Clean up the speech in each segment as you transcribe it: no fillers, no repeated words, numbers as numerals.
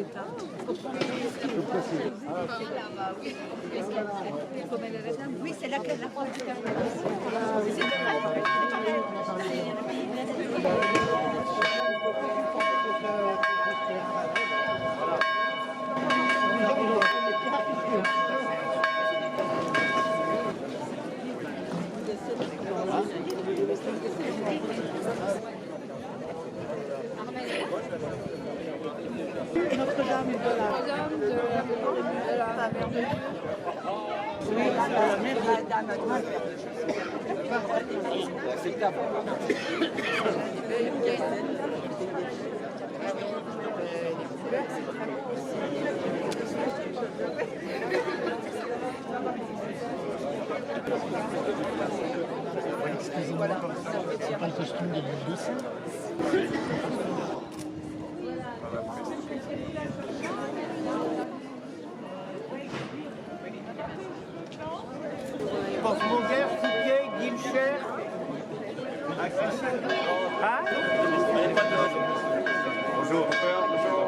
d'État. Oui, c'est laquelle la France du Notre-Dame de la Mère de Dieu. Oui, la Mère de Acceptable. Excusez-moi, c'est pas le costume de l'île de Saint. Porte-Monguer, Fouquet, Guilcher. Hein? Bonjour.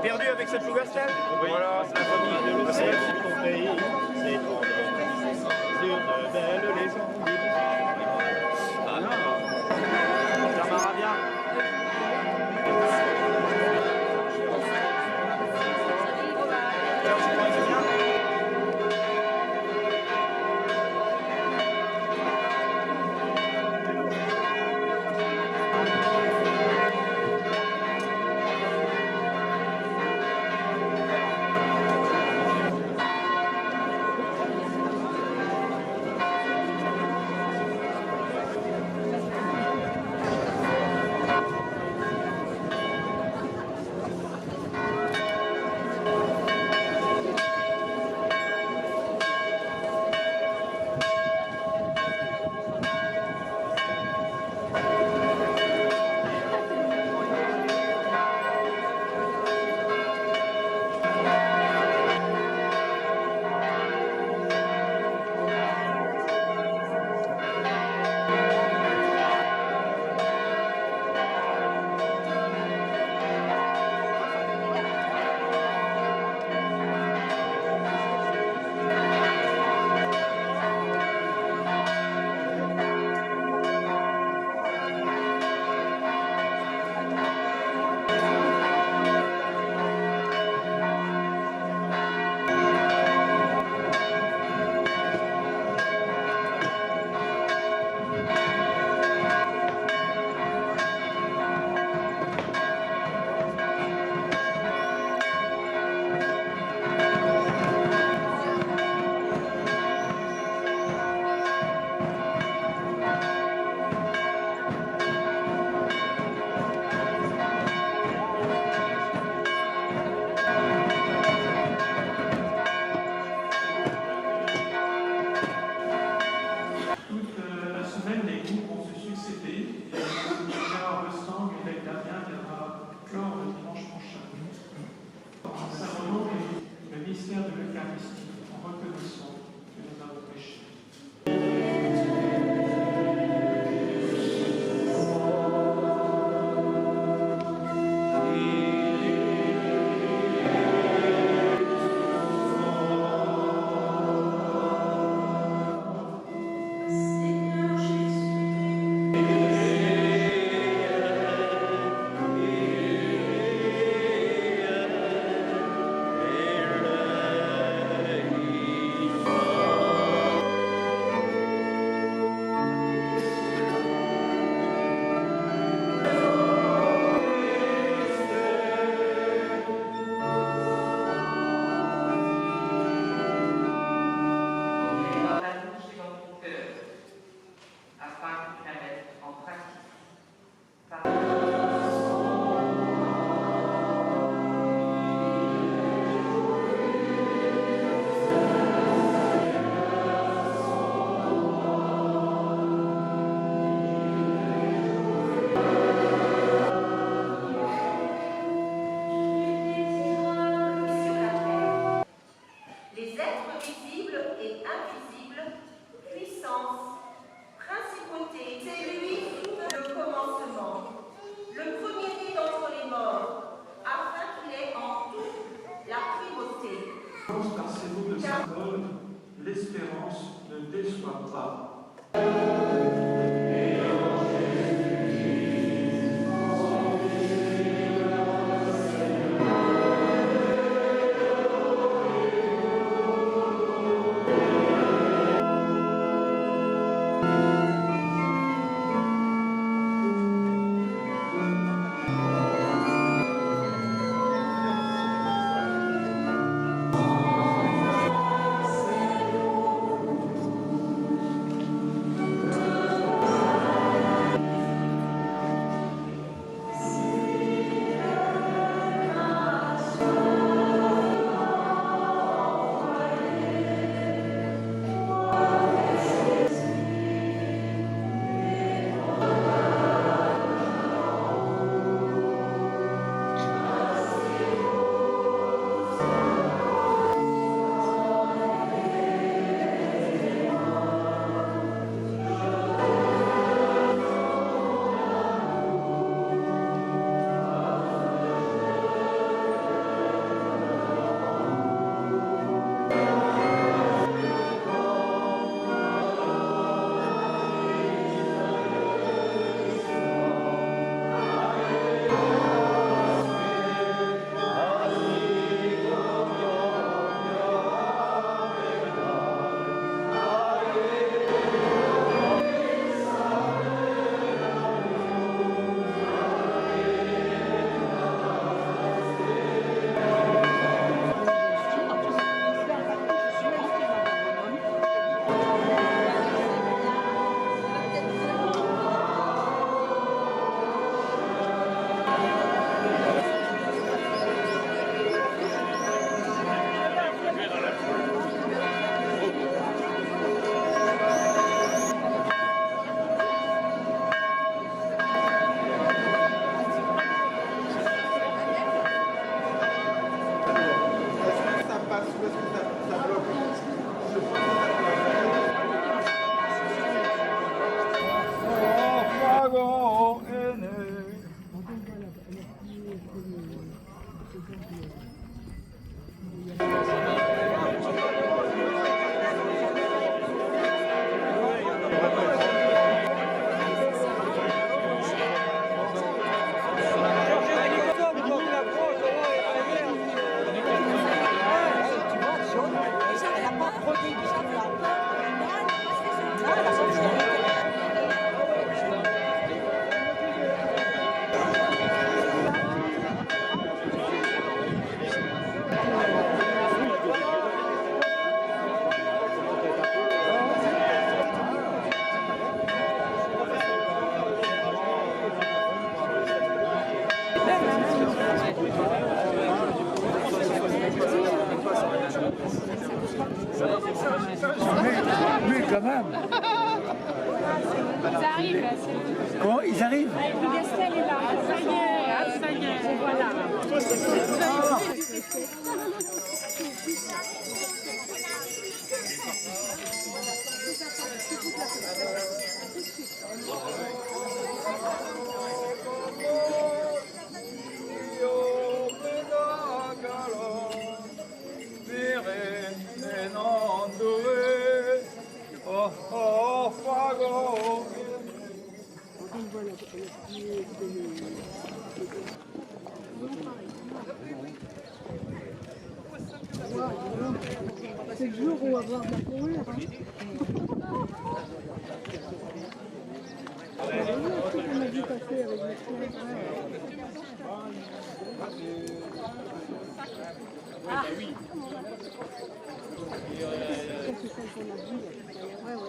Perdu avec cette Plougastel? Oui, voilà, c'est la famille de l'océan. C'est ton pays, c'est une belle légende. Ah non, ça marra bien. Par ces mots de saint Paul, l'espérance ne déçoit pas. Oui, quand même. Ils arrivent là. Comment ils arrivent? Gastel est là. Ça y est, ça y est. Voilà. C'est le jour où on va voir de la fourrure. On a dû passer avec le chien. Ah. C'est celle qu'on a vue. Ouais, ouais.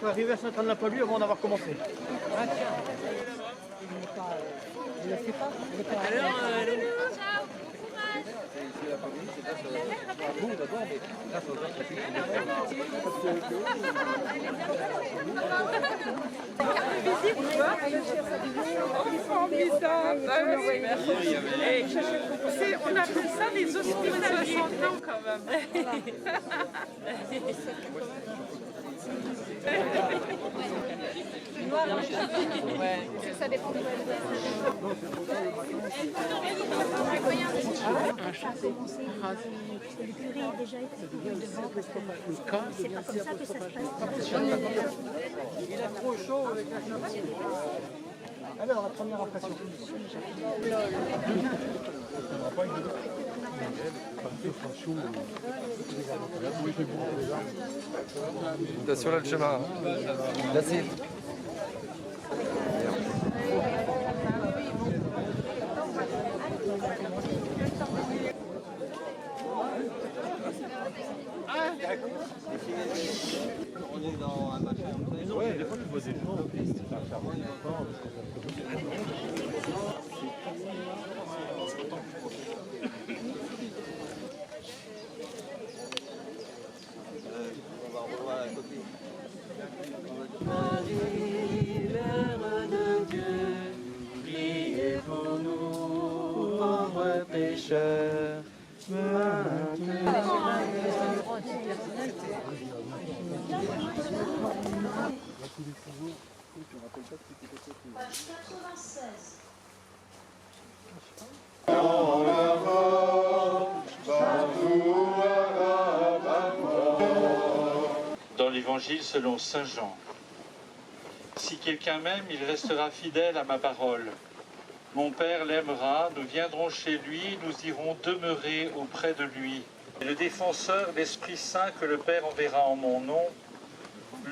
faut arriver à Saint-Anne-la-Palue avant d'avoir commencé. On appelle ça les hospitaliers. Quand même. Ça dépend de un chat commencé. Le curé est déjà été devant. C'est pas comme ça que ça se passe. Il a trop chaud avec la chasse. Alors, la première impression. Sur le chemin. Là, c'est. Ouais, des fois tu vois des gens. Marie, Mère de Dieu, priez pour nous, pauvres pécheurs, maintenant. Dans l'évangile selon saint Jean. Si quelqu'un m'aime, il restera fidèle à ma parole. Mon Père l'aimera, nous viendrons chez lui, nous irons demeurer auprès de lui. Et le défenseur, l'Esprit Saint que le Père enverra en mon nom,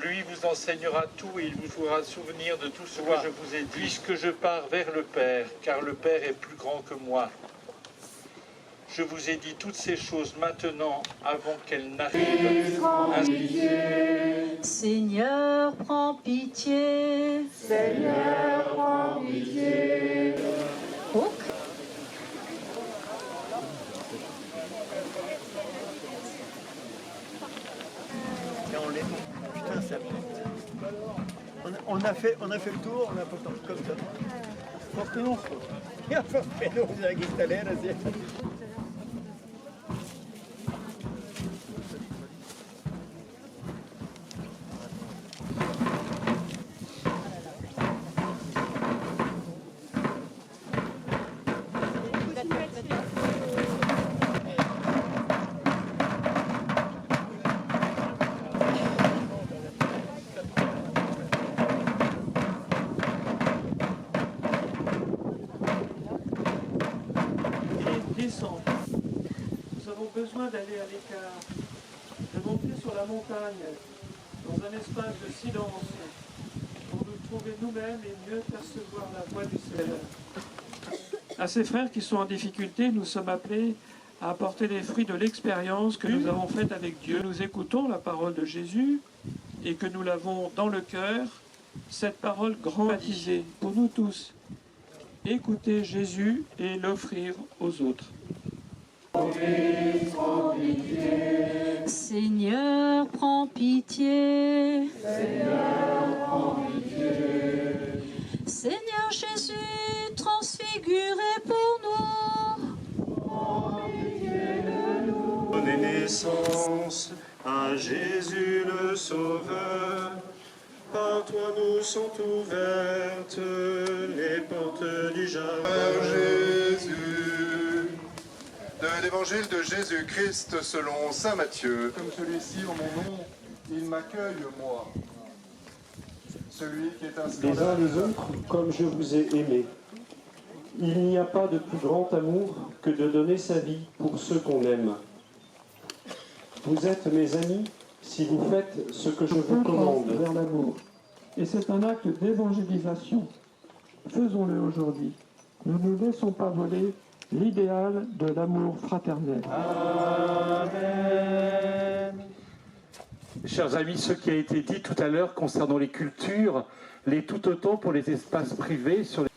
lui vous enseignera tout et il vous fera souvenir de tout ce que je vous ai dit, puisque je pars vers le Père, car le Père est plus grand que moi. Je vous ai dit toutes ces choses maintenant, avant qu'elles n'arrivent. Seigneur, prends pitié. Seigneur, prends pitié. Oh. Et on les... Putain, ça pète. On a fait le tour, on a pas le temps comme ça. Porte-nous. Porte-nous, vous avez installé, là-dessus. Nous avons besoin d'aller à l'écart, de monter sur la montagne, dans un espace de silence, pour nous trouver nous-mêmes et mieux percevoir la voix du Seigneur. À ces frères qui sont en difficulté, nous sommes appelés à apporter les fruits de l'expérience que nous avons faite avec Dieu. Nous écoutons la parole de Jésus et que nous l'avons dans le cœur, cette parole grand baptisée pour nous tous. Écouter Jésus et l'offrir aux autres. Seigneur, prends pitié. Seigneur, prends pitié. Seigneur Jésus, transfiguré pour nous. Prends pitié de nous. Donnez naissance à Jésus le Sauveur. Par toi nous sont ouvertes les portes du jardin. Jésus, de l'évangile de Jésus-Christ selon saint Matthieu. Comme celui-ci en mon nom, il m'accueille moi. Celui qui est inscrit les uns les autres, comme je vous ai aimés. Il n'y a pas de plus grand amour que de donner sa vie pour ceux qu'on aime. Vous êtes mes amis si vous faites ce que je vous commande. Vers l'amour. Et c'est un acte d'évangélisation. Faisons-le aujourd'hui. Ne nous laissons pas voler l'idéal de l'amour fraternel. Amen. chers amis, ce qui a été dit tout à l'heure concernant les cultures, l'est tout autant pour les espaces privés sur les...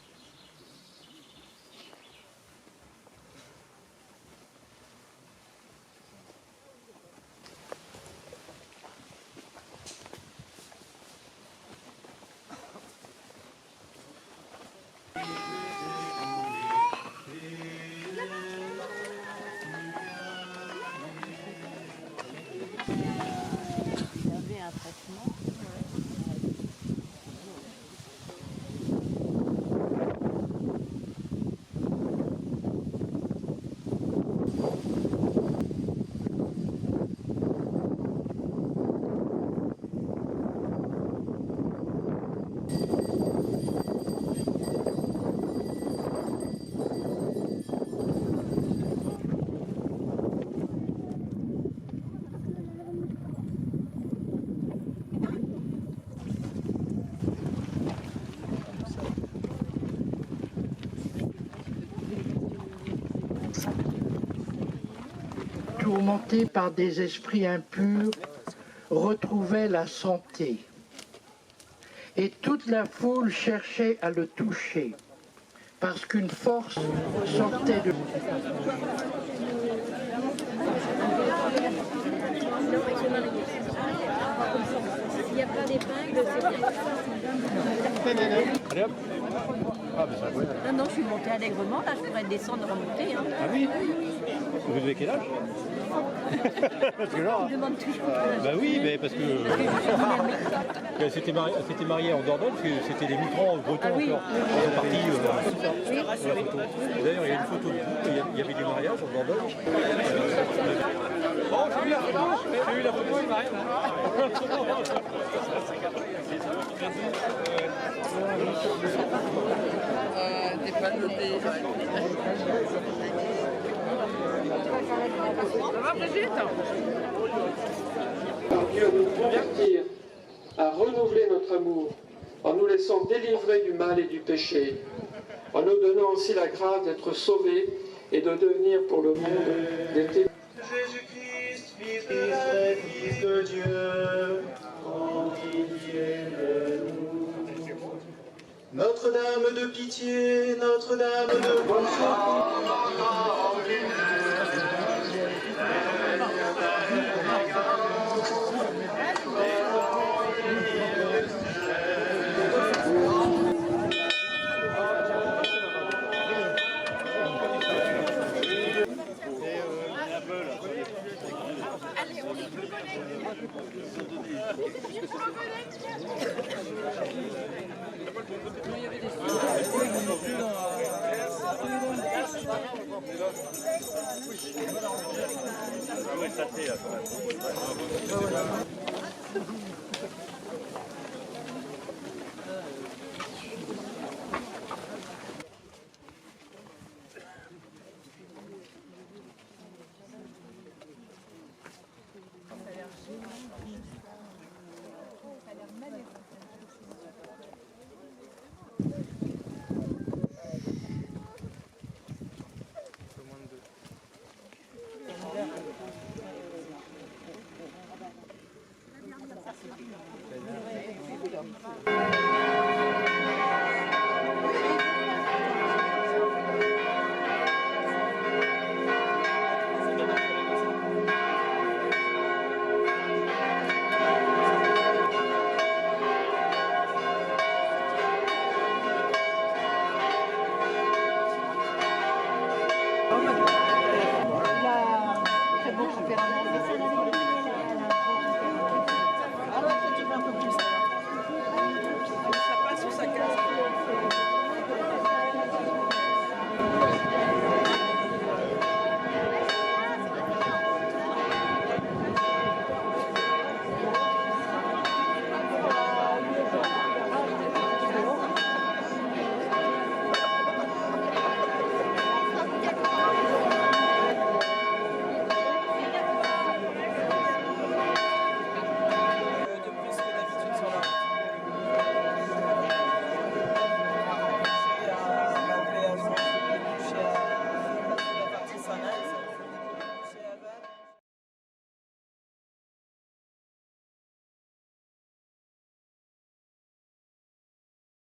Tourmenté par des esprits impurs, retrouvait la santé. Et toute la foule cherchait à le toucher, parce qu'une force sortait de lui. S'il n'y a pas d'épingle, c'est bien. Allez hop. Ah, bah, ça va. Non, je suis montée allègrement, là, je pourrais descendre et remonter. Hein. Ah oui. Vous avez quel âge? Parce que là, On demande toujours. bah oui, mais parce que c'était marié en Dordogne, parce que c'était les migrants bretons encore. Ils sont partis la photo. D'ailleurs, il y a une photo, il y avait des mariages en Dordogne. Bon, j'ai eu la photo, il m'a rien. T'es pas noté. Ça va, Brigitte? Par Dieu, nous convertir, à renouveler notre amour, en nous laissant délivrer du mal et du péché, en nous donnant aussi la grâce d'être sauvés et de devenir pour le monde des témoins. Jésus-Christ, Fils de Dieu, prends pitié de nous. Notre-Dame de pitié, Notre-Dame de bon secours.